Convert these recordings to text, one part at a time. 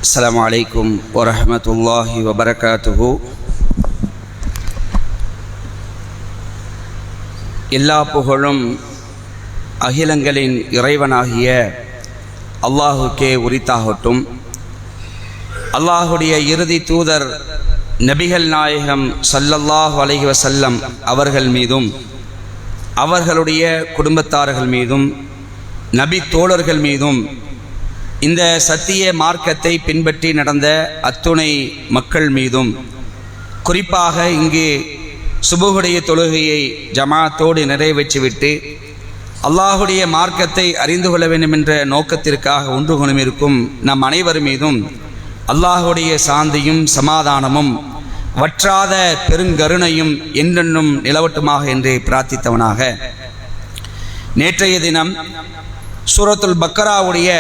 السلام عليكم ورحمة الله وبركاته. எல்லா புகழும் அகிலங்களின் இறைவனாகிய அல்லாஹுக்கே உரித்தாகட்டும். அல்லாஹுடைய இறுதி தூதர் நபிகள் நாயகம் ஸல்லல்லாஹு அலைஹி வஸல்லம் அவர்கள் மீதும் அவர்களுடைய குடும்பத்தார்கள் மீதும் நபி தோழர்கள் மீதும் இந்த சத்திய மார்க்கத்தை பின்பற்றி நடந்த அத்துணை மக்கள் மீதும், குறிப்பாக இங்கு சுபுகுடைய தொழுகையை ஜமாத்தோடு நிறைவேற்றிவிட்டு அல்லாஹுடைய மார்க்கத்தை அறிந்து கொள்ள வேண்டும் என்ற நோக்கத்திற்காக ஒன்று குணமிருக்கும் நம் அனைவர் மீதும் அல்லாஹுடைய சாந்தியும் சமாதானமும் வற்றாத பெருங்கருணையும் என்றென்றும் நிலவட்டுமாக என்று பிரார்த்தித்தவனாக, நேற்றைய தினம் சூரத்துல் பக்கராவுடைய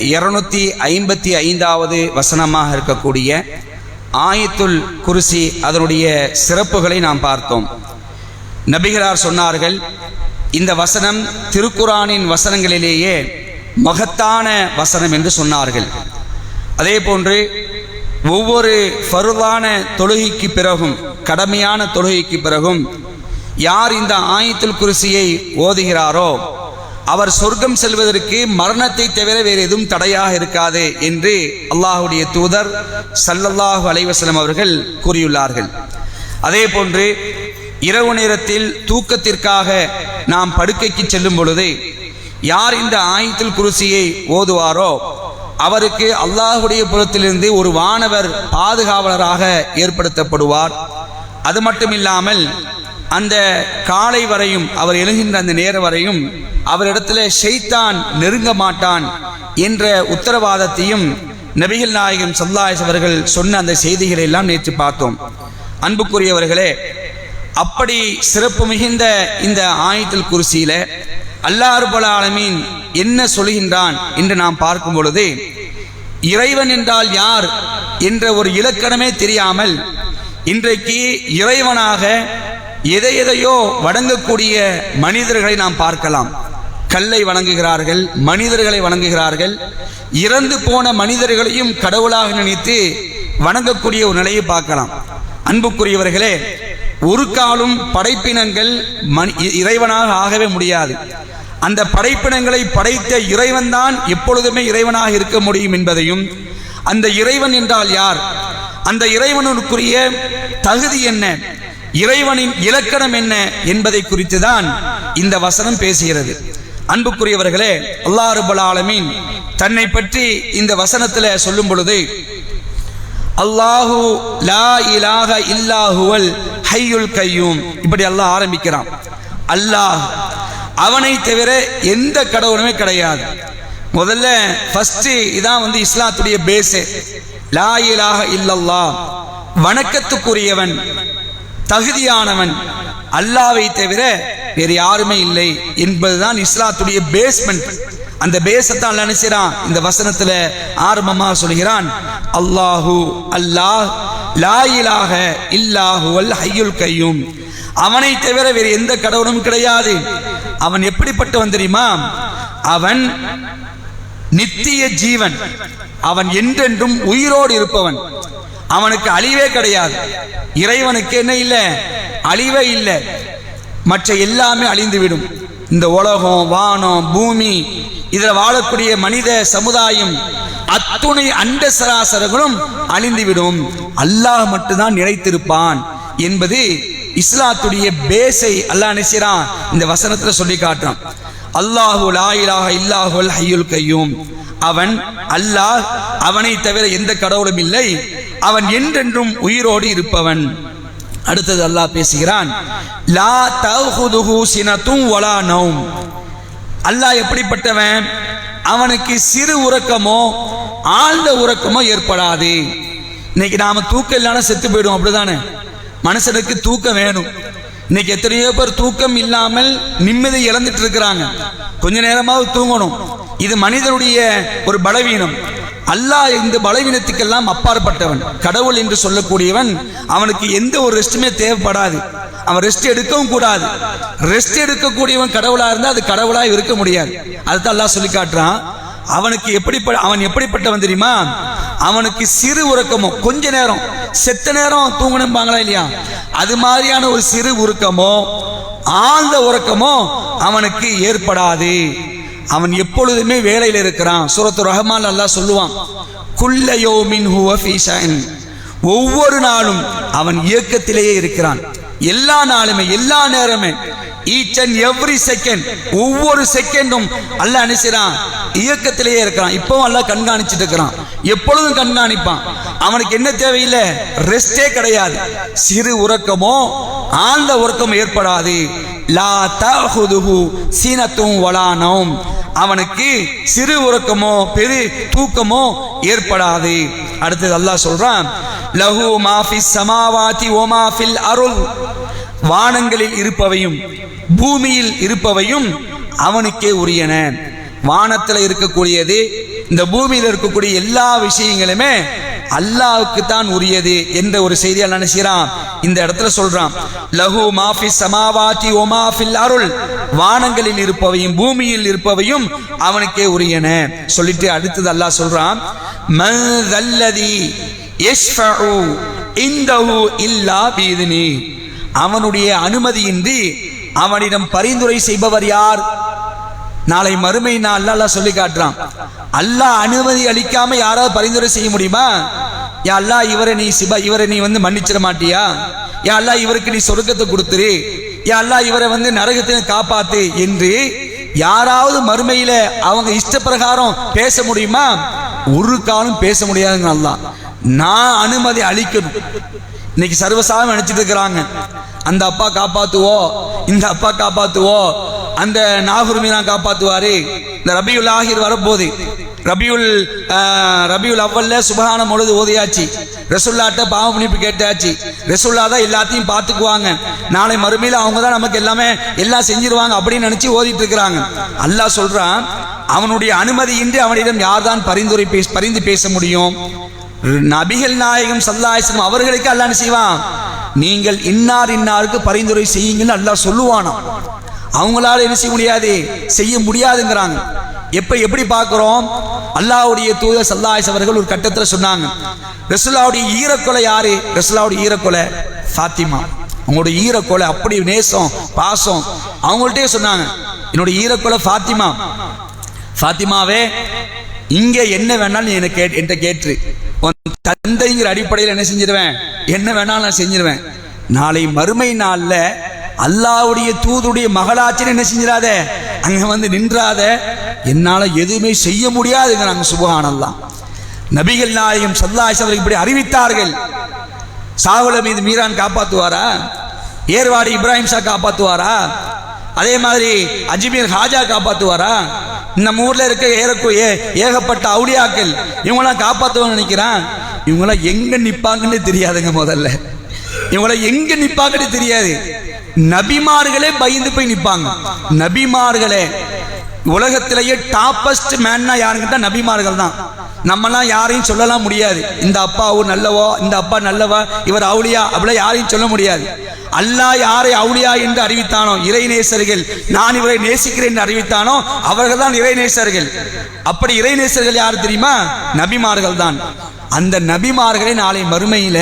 255வது வசனமாக இருக்கக்கூடிய ஆயத்துல் குர்சி, அதனுடைய சிறப்புகளை நாம் பார்த்தோம். நபிகளார் சொன்னார்கள், இந்த வசனம் திருக்குரானின் வசனங்களிலேயே மகத்தான வசனம் என்று சொன்னார்கள். அதே போன்று ஒவ்வொரு ஃபர்தான தொழுகைக்கு பிறகும், கடமையான தொழுகைக்கு பிறகும் யார் இந்த ஆயத்துல் குர்சியை ஓதுகிறாரோ அவர் சொர்க்கம் செல்வதற்கு மரணத்தை தவிர வேறு எதுவும் தடையாக இருக்காது என்று அல்லாஹுடைய தூதர் ஸல்லல்லாஹு அலைஹி வஸல்லம் அவர்கள் கூறியுள்ளார்கள். அதே போன்று இரவு நேரத்தில் தூக்கத்திற்காக நாம் படுக்கைக்கு செல்லும் பொழுது யார் இந்த ஆயத்துல் குர்சியை ஓதுவாரோ அவருக்கு அல்லாஹுடைய புறத்திலிருந்து ஒரு வானவர் பாதுகாவலராக ஏற்படுத்தப்படுவார். அது மட்டுமில்லாமல் அந்த காலை வரையும், அவர் எழுகின்ற அந்த நேரம் வரையும் அவரிடத்தில் ஷைத்தான் நெருங்க மாட்டான் என்ற உத்தரவாதத்தையும் நபிகள் நாயகம் ஸல்லல்லாஹு அலைஹி அவர்கள் சொன்ன அந்த செய்திகளை எல்லாம் நேற்று பார்த்தோம். அன்புக்குரியவர்களே, அப்படி சிறப்பு மிகுந்த இந்த ஆயத்துல் குர்சியில அல்லாஹ் ரப்பல் ஆலமீன் என்ன சொல்கின்றான் என்று நாம் பார்க்கும் பொழுது, இறைவன் என்றால் யார் என்ற ஒரு இலக்கணமே தெரியாமல் இன்றைக்கு இறைவனாக எதையோ வணங்கக்கூடிய மனிதர்களை நாம் பார்க்கலாம். கல்லை வணங்குகிறார்கள், மனிதர்களை வணங்குகிறார்கள், இறந்து போன மனிதர்களையும் கடவுளாக நினைத்து வணங்கக்கூடிய ஒரு நிலையை பார்க்கலாம். அன்புக்குரியவர்களே, ஒரு காலம் படைப்பினங்கள் இறைவனாக ஆகவே முடியாது. அந்த படைப்பினங்களை படைத்த இறைவன் தான் எப்பொழுதுமே இறைவனாக இருக்க முடியும் என்பதையும், அந்த இறைவன் என்றால் யார், அந்த இறைவனுக்குரிய தகுதி என்ன, இறைவனின் இலக்கணம் என்ன என்பதை குறித்து தான் இந்த வசனம் பேசுகிறது. அன்புக்குரியவர்களே, அல்லாஹ் ரப்பல் ஆலமீன் தன்னை பற்றி இந்த வசனத்தில் சொல்லும் பொழுது, அல்லாஹு லா இலாஹ இல்லா ஹுவல் ஹய்யுல் கய்யூம், இப்படி அல்லாஹ் ஆரம்பிக்கிறான். அல்லாஹ், அவனை தவிர எந்த கடவுளுமே கிடையாது. முதல்ல ஃபர்ஸ்ட் இதான் இஸ்லாத்துடைய பேஸ். லா இலாஹ இல்லல்லாஹ், வணக்கத்துக்குரியவன், தகுதியானவன் அல்லாஹ்வை தவிர வேறு யாருமே இல்லை என்பதுதான் இஸ்லாத்துடைய பேஸ்மெண்ட். அந்த பேஸத்தான் அல்லாஹ் நினைச்சான் இந்த வசனத்துல ஆரம்பமாக சொல்கிறான். அல்லாஹு, அல்லாஹ், லா இலாஹ இல்லா ஹுவல் ஹய்யுல் கய்யூம், அவனை தவிர வேறு எந்த கடவுளும் கிடையாது. அவன் எப்படிப்பட்டவன் தெரியுமா? அவன் நித்திய ஜீவன், அவன் என்றென்றும் உயிரோடு இருப்பவன், அவனுக்கு அழிவே கிடையாது. இறைவனுக்கு என்ன இல்லை? அழிவே இல்லை. மற்ற எல்லாமே அழிந்துவிடும். இந்த உலகம், வானம், பூமி, இதில் வாழக்கூடிய மனித சமுதாயம், அத்துணை அண்ட சராசரங்களும் அழிந்துவிடும். அல்லாஹ் மட்டும்தான் நிலைத்திருப்பான் என்பது இஸ்லாத்துடைய பேஸை அல்லாஹ் நினைச்சான் இந்த வசனத்துல சொல்லி காட்டுறான். அல்லாஹு லா இலாஹ இல்லா ஹுவல் ஹய்யுல் கய்யூம், அவன் அல்லாஹ், அவனை தவிர எந்த கடவுளும் இல்லை, அவன் என்றென்றும் உயிரோடு இருப்பவன். அடுத்தது அல்லாஹ் பேசுகிறான், லா தஅஹுதுஹு சினத்தும் வலா நௌம், அல்லாஹ் எப்படிப்பட்டவன்? அவனுக்கு சிறு உறக்கமோ ஆழ்ந்த உறக்கமோ ஏற்படாது. இன்னைக்கு நாம தூக்கம் இல்லாம செத்து போயிடும், அப்படிதானே? மனுஷனுக்கு தூக்கம் வேணும். இன்னைக்கு எத்தனையோ பேர் தூக்கம் இல்லாமல் நிம்மதி இழந்துட்டு இருக்கிறாங்க. கொஞ்ச நேரமாவது தூங்கணும். இது மனிதனுடைய ஒரு பலவீனம். அல்லாஹ் இந்த பலவீனத்துக்கெல்லாம் அப்பாற்பட்டவன், கடவுள் என்று சொல்லக்கூடியவன். அவனுக்கு எந்த ஒரு ரெஸ்ட்டுமே தேவைப்படாது. அவன் ரெஸ்ட் எடுக்கவும் கூடாது. ரெஸ்ட் எடுக்கக்கூடியவன் கடவுளா இருந்தா அது கடவுளா இருக்க முடியாது. அதுதான் அல்லாஹ் சொல்லி காட்டுறான். அவனுக்கு அவன் எப்படிப்பட்டவன் தெரியுமா? அவனுக்கு சிறு உறக்கமோ, கொஞ்ச நேரம் செத்த நேரம் தூங்கணும்பாங்களா இல்லையா, அது மாதிரியான ஒரு சிறு உறக்கமோ ஆழ்ந்த உறக்கமோ அவனுக்கு ஏற்படாது. அவன் எப்பொழுதுமே வேலையில் இருக்கிறான். சூரத்து ரஹ்மான் அல்லாஹ் சொல்லுவான், குல்ல யௌமின் ஹுவ ஃபீ ஷஅன், ஒவ்வொரு நாளும் அவன் இயக்கத்திலேயே இருக்கிறான். எல்லா நாளுமே, எல்லா நேரமே, ஈச் அண்ட் எவ்ரி செகண்ட், ஒவ்வொரு செகண்டும் அல்லாஹ் நினைச்சான் இயக்கத்திலேயே இருக்கிறான். இப்பவும் அல்லாஹ் கண்காணிச்சுட்டு இருக்கிறான், எப்பொழுதும் கண்காணிப்பான். அவனுக்கு என்ன தேவையில்லை, ரெஸ்டே கிடையாது. சிறு உறக்கமோ ஆழ்ந்த உறக்கம் ஏற்படாது. லா தஅஹுதுஹு சீனத்தும் வலா நௌம், அவனுக்கு சிறு உறக்கமோ பெரு தூக்கமோ ஏற்படாது. அடுத்தது அல்லாஹ் சொல்றான், லஹு மா ஃபிஸ் ஸமாவாதி வ மா ஃபில் அர்ள், வானங்களில் இருப்பவையும் பூமியில் இருப்பவையும் அவனுக்கே உரியன. வானத்தில் இருக்கக்கூடியது, இந்த பூமியில் இருக்கக்கூடிய எல்லா விஷயங்களுமே அல்லாஹ்வுக்கு தான் உரியது என்ற ஒரு செய்தி அல்லாஹ் நினைச்சான் இந்த இடத்துல சொல்றான். லஹு மா ஃபிஸ் ஸமாவாதி வ மா ஃபில் அர்ள், வானங்களில் இருப்பவையும் பூமியில் இருப்பவையும் அவனுக்கே உரியன சொல்லிட்டு அடுத்தது அல்லாஹ் சொல்றான், மன் தல்லதி யஷ்ஃபஉ இன்தஹு இல்லா பிஇذنி, அவனுடைய அனுமதியின்றி அவனிடம் பரிந்துரை செய்பவர் யார்? நாளை மறுமை நாள் அல்லாஹ் சொல்லி காட்டுறான். அல்லாஹ் அனுமதி அளிக்காம யாராவது பரிந்துரை செய்ய முடியுமா? யா அல்லாஹ் இவரை நீ வந்து மன்னிச்சிட மாட்டியா? யா அல்லாஹ் இவருக்கு நீ சொர்க்கத்தை கொடுத்துரு, யா அல்லாஹ் இவரை வந்து நரகத்தை காப்பாத்து என்று யாராவது மறுமையில அவங்க இஷ்ட பிரகாரம் பேச முடியுமா? ஒரு காலம் பேச முடியாதுங்க. அல்லாஹ் நான் அனுமதி அளிக்கணும். இன்னைக்கு சர்வசாதாரணம் நினைச்சிட்டு இருக்கிறாங்க, அந்த அப்பா காப்பாத்துவோ, இந்த அப்பா காப்பாத்துவோ, அந்த நாகூர் மீனா காப்பாத்துவாரு. இந்த ரபியுல் ஆஹிர் வரப்போது, ரபியுல் அவ்வல்ல சுபஹான மொழுது ஓதியாச்சு, ரசூல்லாட்ட பாவ மன்னிப்பு கேட்டாச்சு, ரசூல்லா தான் எல்லாத்தையும் பார்த்துக்குவாங்க, நாளை மறுமையில அவங்க தான் நமக்கு எல்லாமே எல்லாம் செஞ்சிருவாங்க அப்படின்னு நினைச்சு ஓதிட்டு இருக்கிறாங்க. அல்லாஹ் சொல்றான், அவனுடைய அனுமதியின்றி அவனிடம் யார் தான் பரிந்து பேச முடியும்? நபிகள் நாயகம் ஸல்லல்லாஹு அலைஹி வஸல்லம் அவர்களுக்கு அல்லாஹ் என்ன செய்வான், நீங்கள் இன்னாருக்கு பரிந்துரை செய்யுங்கன்னு அல்லாஹ் சொல்லுவானா. அவங்களால என்ன செய்ய முடியாது, செய்ய முடியாதுங்கிறாங்க. எப்படி பார்க்கிறோம்? அல்லாஹ்வுடைய தூதர் ஸல்லல்லாஹு அலைஹி வஸல்லம் அவர்கள் ஒரு கட்டத்தில் சொன்னாங்க, ரசூலுல்லாஹ்வுடைய ஈரக்கொலை யாரு? ரசூலுல்லாஹ்வுடைய ஈரக்கொலை ஃபாத்திமா. அவங்களுடைய ஈரக்கொலை அப்படி நேசம் பாசம். அவங்கள்ட்டே சொன்னாங்க, என்னுடைய ஈரக்கொலை ஃபாத்திமா. ஃபாத்திமாவே, இங்க என்ன வேணாலும் நீ என்கிட்ட கேட்டு, உன் தந்தைங்கிற அடிப்படையில் என்ன செஞ்சிருவேன், என்ன வேணாலும் நான் செஞ்சிருவேன். நாளை மறுமை நாள்ல அல்லாஹ்வுடைய தூதுடைய மகளாச்சின்னு என்ன செஞ்சிடாத, அங்க வந்து நின்றாத, என்னால எதுவுமே செய்ய முடியாதுங்கிறாங்க. சுப்ஹானல்லாஹ். நபிகள் நாயகம் ஸல்லல்லாஹு அலைஹி வஸல்லம் இப்படி அறிவித்தார்கள். சாகுல மீது மீரான் காப்பாத்துவாரா? ஏர்வாடி இப்ராஹிம் ஷா காப்பாத்துவாரா? அதே மாதிரி அஜ்மீர் ஹாஜா காப்பாத்துவாரா? நம்ம ஊர்ல இருக்க ஏகப்பட்ட அவுலியாக்கள் இவங்களாம் காப்பாத்துவாங்க நினைக்கிறான். இவங்களாம் எங்க நிப்பாங்கன்னு தெரியாதுங்க. முதல்ல இவங்களாம் எங்க நிப்பாங்கன்னு தெரியாது. நபிமார்களே பயந்து போய் நிப்பாங்க. நபிமார்களே உலகத்திலேயே டாப்பஸ்ட் மேன்னா யாருங்கிட்ட நபிமார்கள் தான். நம்மலாம் யாரையும் சொல்லலாம் முடியாது, இந்த அப்பா நல்லவோ, இந்த அப்பா நல்லவா, இவர் அவுலியா, அப்படிலாம் யாரையும் சொல்ல முடியாது. அல்லாஹ் யாரை அவுலியா என்று அறிவித்தானோ, இறைநேசர்கள், நான் இவரை நேசிக்கிறேன் என்று அறிவித்தானோ அவர்கள் தான் இறைநேசர்கள். அப்படி இறைநேசர்கள் யார் தெரியுமா? நபிமார்கள் தான். அந்த நபிமார்களை நாளை மறுமையில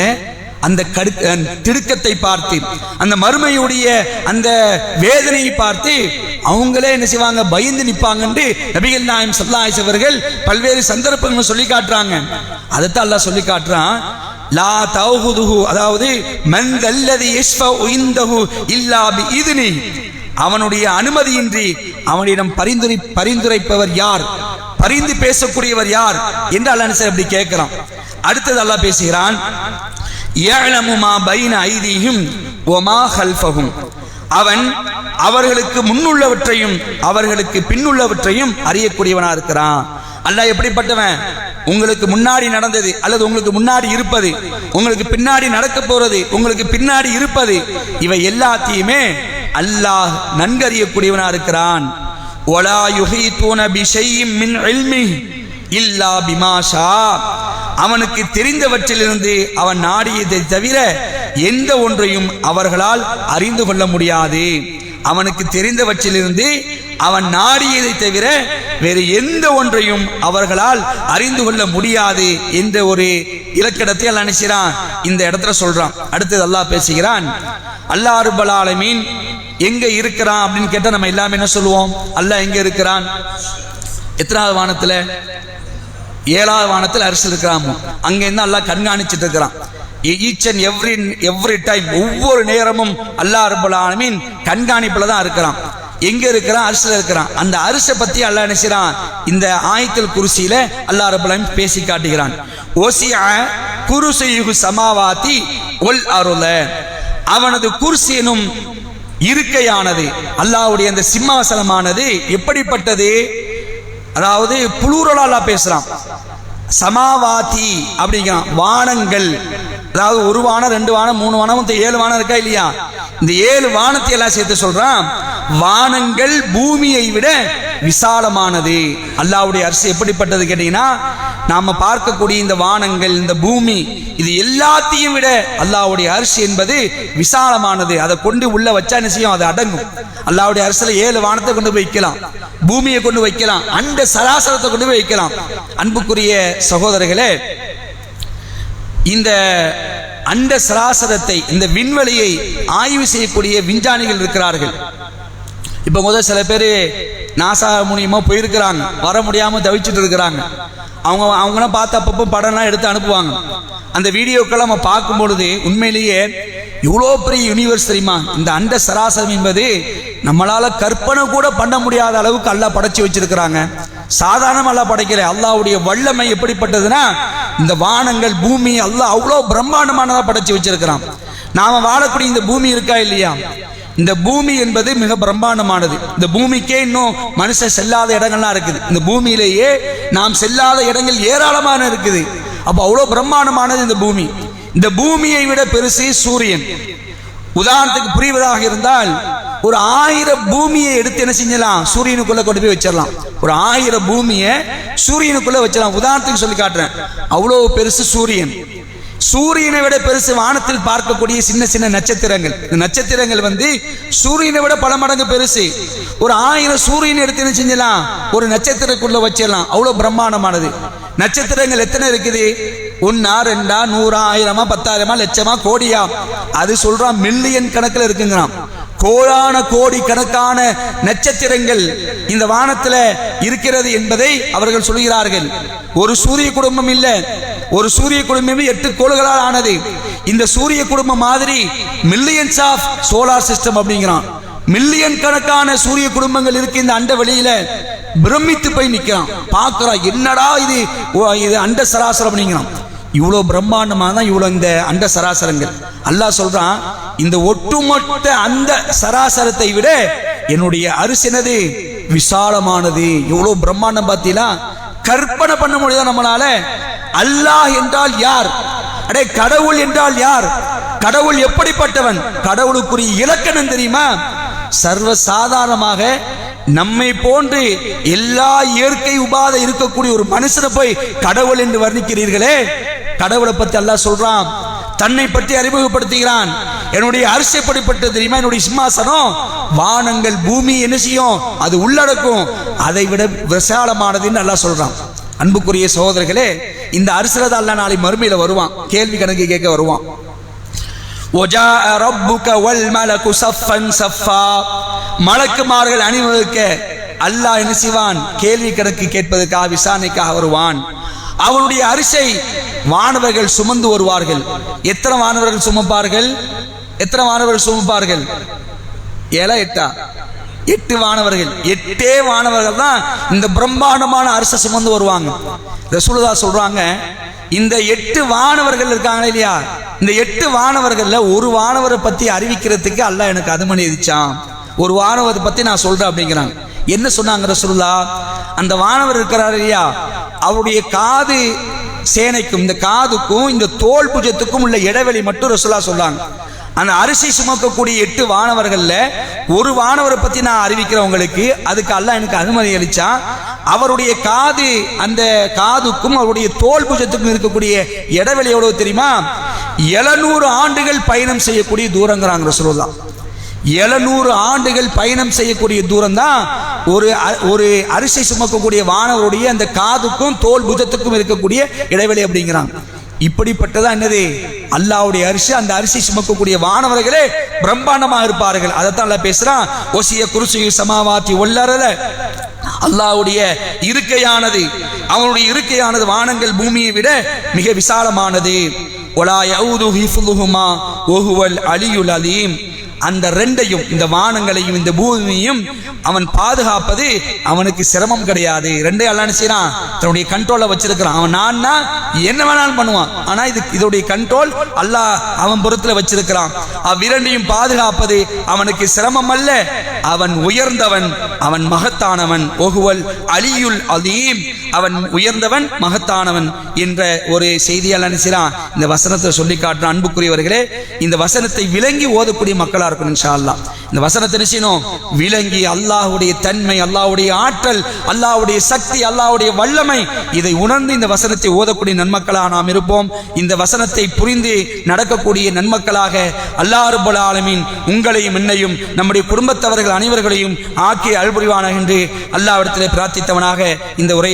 அந்த திடுக்கத்தை பார்த்து, அந்த மறுமையுடைய அந்த வேதனையை பார்த்து அவங்களே என்ன செய்வாங்க, பயந்து நிற்பாங்க என்று நபிகள் நாயகம் ஸல்லல்லாஹு அலைஹி அவர்கள் பல்வேறு சந்தர்ப்பங்கள் சொல்லி காட்டுறாங்க. அதைத்தான் அல்லாஹ் சொல்லி காட்டுறான், லா தௌஹுதுஹு, அதாவது மன் தல்லதி யஷ்ஃபஉ இன்தஹு இல்லா பிஇذنி, அவனுடைய அனுமதியின்றி அவனிடம் பரிந்துரைப்பவர் யார், பரிந்து பேசக்கூடியவர் யார் என்று அல்லாஹ் அப்படி கேட்கிறான். அடுத்தது அல்லாஹ் பேசுகிறான், யஅலமு மா பைன ஐதீஹிம் வ மா கல்ஃபஹும், அவன் அவர்களுக்கு முன்னுள்ளவற்றையும் அவர்களுக்கு பின்னுள்ளவற்றையும் அறியக்கூடியவனா இருக்கிறான். அல்லாஹ் எப்படிப்பட்டவன்? உங்களுக்கு முன்னாடி நடந்தது அல்லது உங்களுக்கு முன்னாடி இருப்பது, உங்களுக்கு பின்னாடி நடக்க போறது, உங்களுக்கு பின்னாடி இருப்பது, இவை எல்லாத்தையுமே அல்லாஹ் நன்கறியக்கூடியவனா இருக்கிறான். வலா யுஹீதூன பிஷைஇம் மின் இல்மிஹி இல்லா பிமா ஷா, அவனுக்கு தெரிந்தவற்றிலிருந்து அவன் நாடியதை தவிர எந்த ஒன்றையும் அவர்களால் அறிந்து கொள்ள முடியாது. அவனுக்கு தெரிந்தவற்றிலிருந்து அவன் நாடியதை தவிர வேறு எந்த ஒன்றையும் அவர்களால் அறிந்து கொள்ள முடியாது என்ற ஒரு இலக்கணத்தை அல்லாஹ் நினைச்சான் இந்த இடத்துல சொல்றான். அடுத்தது அல்லாஹ் பேசுகிறான், அல்லாஹ் ரப்பல் ஆலமீன் எங்க இருக்கிறான் அப்படின்னு கேட்டா நம்ம எல்லாமே என்ன சொல்லுவோம்? அல்லாஹ் எங்க இருக்கிறான்? எத்தனாவது வானத்துல? 7வது வானத்தில் அரிசி இருக்கிறாமோ அங்க இருந்து அல்லாஹ் கண்காணிச்சிட்டு இருக்கிறான். ஈச் அண்ட் எவ்ரி டைம், ஒவ்வொரு நேரமும் அல்லாஹ் ரப்பல் ஆலமீன் கண்காணிப்புல தான் இருக்கிறான். எங்க இருக்கிறான்? அரிசில இருக்கிறான். அந்த அரிசை பத்தி அல்லாஹ் நினைச்சான் இந்த ஆயத்துல் குர்சியில அல்லாஹ் ரப்பல் ஆலமீன் பேசி காட்டுகிறான். ஓசிய குர்சியுஹு சமாவாதி வல் அர்ல, அவனது குர்சி எனும் இருக்கையானது, அல்லாஹ்வுடைய அந்த சிம்மாசனமானது எப்படிப்பட்டது? அதாவது புளூரலா பேசுறான். சமாவாதி அப்படிங்கிறான், வானங்கள். அதாவது 1 வானம் 2 வானம் 3 வானம் 7 வானம் இருக்கா இல்லையா? இந்த 7 வானத்தை எல்லாம் சேர்த்து சொல்றான். வானங்கள் பூமியை விட விசாலமானது. அல்லாஹ்வுடைய அரிசி எப்படிப்பட்டது கேட்டீங்கன்னா, நாம பார்க்கக்கூடிய இந்த வானங்கள், இந்த பூமி, இது எல்லாத்தையும் விட அல்லாஹ்வுடைய அரிசி என்பது விசாலமானது. அதை கொண்டு உள்ள வச்சா நிச்சயம் அது அடங்கும். அல்லாஹ்வுடைய அரிசில 7 வானத்தை கொண்டு போய் வைக்கலாம், பூமியை கொண்டு வைக்கலாம், அண்ட சராசரத்தை கொண்டு போய் வைக்கலாம். அன்புக்குரிய சகோதரர்களே, இந்த அண்ட சராசரத்தை, இந்த விண்வெளியை ஆய்வு செய்யக்கூடிய விஞ்ஞானிகள் இருக்கிறார்கள். இப்ப முதல் சில பேர் நாசா மூலியமா போயிருக்கிறாங்க, வர முடியாம தவிச்சிட்டு இருக்கிறாங்க. அவங்களாம் பார்த்து அப்பப்போ படம்லாம் எடுத்து அனுப்புவாங்க. அந்த வீடியோக்கெல்லாம் நம்ம பார்க்கும் பொழுது உண்மையிலேயே இவ்வளோ பெரிய யூனிவர்ஸ் தெரியுமா? இந்த அண்ட சராசரம் என்பது நம்மளால கற்பனை கூட பண்ண முடியாத அளவுக்கு அல்லாஹ் படைச்சு வச்சிருக்கிறாங்க. சாதாரண அல்லாஹ் படைக்கல. அல்லாஹ்வுடைய வல்லமை எப்படிப்பட்டதுன்னா, இந்த வானங்கள் பூமி அல்லாஹ் அவ்வளோ பிரம்மாண்டமானதா படைச்சு வச்சிருக்கிறான். நாம வாழக்கூடிய இந்த பூமி இருக்கா இல்லையா? இந்த பூமி என்பது மிக பிரம்மாண்டமானது. இந்த பூமிக்கே இன்னும் மனுஷன் செல்லாத இடங்கள்லாம் இருக்குது. இந்த பூமியிலேயே நாம் செல்லாத இடங்கள் ஏராளமான இருக்குது. அப்போ அவ்வளோ பிரம்மாண்டமானது இந்த பூமி. இந்த பூமியை விட பெருசு சூரியன். உதாரணத்துக்கு புரிவதாக இருந்தால், ஒரு 1000 பூமியை எடுத்து என்ன செஞ்சலாம்? சூரியனுக்குள்ள கொண்டு போய் வச்சிடலாம். ஒரு 1000 பூமியை சூரியனுக்குள்ள வச்சிடலாம். உதாரணத்துக்கு சொல்லி காட்டுறேன், அவ்வளோ பெருசு சூரியன். சூரியனை விட பெருசு வானத்தில் பார்க்கக்கூடிய சின்ன சின்ன நட்சத்திரங்கள். இந்த நட்சத்திரங்கள் சூரியனை விட பல மடங்கு பெருசு. ஒரு 1000 சூரியன் எடுத்து என்ன செஞ்சலாம்? ஒரு நட்சத்திரக்குள்ள வச்சிடலாம். அவ்வளவு பிரம்மாண்டமானது. நட்சத்திரங்கள் எத்தனை இருக்குது? 1, 2, 100, 1000, 10,000, லட்சமா, கோடியா? அது சொல்றான் மில்லியன் கணக்கில் இருக்குங்கிறான். கோடான கோடி கணக்கான நட்சத்திரங்கள் இந்த வானத்தில் இருக்கிறது என்பதை அவர்கள் சொல்கிறார்கள். ஒரு சூரிய குடும்பம் இல்ல, ஒரு சூரிய குடும்பம் 8 கோள்களால் ஆனது. இந்த சூரிய குடும்பம் மாதிரி மில்லியன்ஸ் ஆஃப் சோலார் சிஸ்டம் அப்படிங்கிறான். மில்லியன் கணக்கான சூரிய குடும்பங்கள் இருக்கு இந்த அண்ட வெளியில. பிரமித்து போய் நிற்கிறான், பார்க்கிறான், என்னடா இது அண்ட சராசரம் அப்படிங்கிறான். இவ்வளோ பிரம்மாண்டமாக தான் இவ்வளோ இந்த அண்ட சராசரங்கள். அல்லாஹ் சொல்றான், இந்த ஒட்டுமொத்த அந்த சராசரத்தை விட என்னுடைய அரிசினது விசாலமானது. எவ்வளோ பிரம்மாண்டம் பார்த்தீங்களா? கற்பனை பண்ண முடியாது நம்மளால. அல்லாஹ் என்றால் யார்? அடே, கடவுள் என்றால் யார்? கடவுள் எப்படிப்பட்டவன்? கடவுளுக்குரிய இலக்கணம் தெரியுமா? சர்வ சாதாரணமாக நம்மை போன்று எல்லா இயற்கை உபாதை இருக்கக்கூடிய ஒரு மனுஷனை போய் கடவுள் என்று வர்ணிக்கிறீர்களே. கடவுளை பத்தி அல்லாஹ் சொல்றான், தன்னை பற்றி அறிமுகப்படுத்துகிறான். என்னுடைய அரிசி எப்படிப்பட்டது தெரியுமா? என்னுடைய சிம்மாசனம் வானங்கள் பூமி என்ன செய்யும்? அது உள்ளடக்கும். அதை விட விசாலமானதுன்னு அல்லாஹ் சொல்றான். அன்புக்குரிய சகோதரர்களே, இந்த அரிசில அல்லாஹ் நாளை மறுமையில வருவான், கேள்வி கணக்கு கேட்க வருவான். மலக்குமார்கள் அணிவகுக்க அல்லாஹ் என்ன செய்வான்? கேள்வி கணக்கு கேட்பதற்காக, விசாரணைக்காக வருவான். அவனுடைய அரிசை வானவர்கள் சுமந்து வருவார்கள். எத்தனை வானவர்கள் சுமப்பார்கள்? எத்தனை வானவர்கள் சுமப்பார்கள்? 7 8 8 வானவர்கள். 8 வானவர்கள் தான் இந்த பிரம்மாண்டமான அரிசை சுமந்து வருவாங்க. ரசூலுல்லாஹ் சொல்றாங்க, இந்த 8 வானவர்கள் இருக்காங்க இல்லையா, இந்த 8 வானவர்கள்ல ஒரு வானவரை பத்தி அறிவிக்கிறதுக்கு அல்லாஹ் எனக்கு அனுமதி அளிச்சான். ஒரு வானவரை பத்தி நான் சொல்றேன் அப்படிங்கிறாங்க. என்ன சொன்னாங்க ரசூலுல்லாஹ்? அந்த வானவர் இருக்கிறார் இல்லையா, அவருடைய காது சேனைக்கும் இந்த காதுக்கும் இந்த தோல் புஜத்துக்கும் உள்ள இடைவெளி மட்டும் ரசூலுல்லாஹ் சொல்றாங்க. அந்த அரிசி சுமக்கக்கூடிய 8 வானவர்கள்ல ஒரு வானவரை பத்தி நான் அறிவிக்கிறவங்களுக்கு அதுக்கு அல்லாஹ் எனக்கு அனுமதி அளிச்சான். அவருடைய காது, அந்த காதுக்கும் அவருடைய தோல் புஜத்துக்கும் இருக்கக்கூடிய இடைவெளி எவ்வளவு தெரியுமா? 700 ஆண்டுகள் பயணம் செய்யக்கூடிய தூரங்கிறாங்க ரசூலுல்லாஹ். 700 ஆண்டுகள் பயணம் செய்யக்கூடிய தூரம் தான் ஒரு அரிசி சுமக்கக்கூடிய வானவருடைய அந்த காதுக்கும் தோல் புஜத்துக்கும் இருக்கக்கூடிய இடைவெளி அப்படிங்கிறாங்க. இப்படிப்பட்டதா என்னது அல்லாஹ்வுடைய அரிசி, அந்த அரிசி சுமக்கக்கூடிய வானவர்களே பிரம்மாண்டமாக இருப்பார்கள். அதைத்தான் அல்லாஹ் பேசுறான், ஒசிய குர்சியு சமாவாத்தி வல்லரல, அல்லாஹ்வுடைய இருக்கையானது, அவனுடைய இருக்கையானது வானங்கள் பூமியை விட மிக விசாலமானது. வலா யஊது ஹிஃபுதுஹுமா வஹுவல் அலியுல் அலீம். அந்த ரெண்டையும், இந்த வானங்களையும் இந்த பூமியையும் அவன் பாதுகாப்பது அவனுக்கு சிரமம் கிடையாது. ரெண்டையும் அல்லாஹ் என்ன செய்றான், தன்னுடைய கண்ட்ரோல்ல வச்சிருக்கிறான். அவன் நான்னா என்ன வேணாலும் பண்ணுவான், ஆனா இதோடைய கண்ட்ரோல் அல்லாஹ் அவன் புறத்துல வச்சிருக்கிறான். அவ்விரண்டையும் பாதுகாப்பது அவனுக்கு சிரமம் அல்ல. அவன் உயர்ந்தவன், அவன் மகத்தானவன். ஒஹுவல் அலியுல் அலீம், அவன் உயர்ந்தவன் மகத்தானவன் என்ற ஒரு செய்தியால் என்ன செய்றான் இந்த வசனத்தை சொல்லி காட்டுறான். அன்புக்குரியவர்களே, இந்த வசனத்தை விளங்கி ஓதக்கூடிய மக்களா இருக்கணும் இன்ஷா அல்லாஹ். இந்த வசனத்தை நிச்சயம் விளங்கி அல்லாஹ்வுடைய தன்மை, அல்லாஹ்வுடைய ஆற்றல், அல்லாஹ்வுடைய சக்தி, அல்லாஹ்வுடைய வல்லமை, இதை உணர்ந்து இந்த வசனத்தை ஓதக்கூடிய நன்மக்களாக நாம் இருப்போம். இந்த வசனத்தை புரிந்து நடக்கக்கூடிய நன்மக்களாக அல்லாஹ் ரப்பல் ஆலமீன் உங்களையும் என்னையும் நம்முடைய குடும்பத்தவர்கள் அனைவர்களையும் ஆக்கி அருள்புரிவானாக என்று அல்லாஹ்விடத்திலே பிரார்த்தித்தவனாக இந்த உரை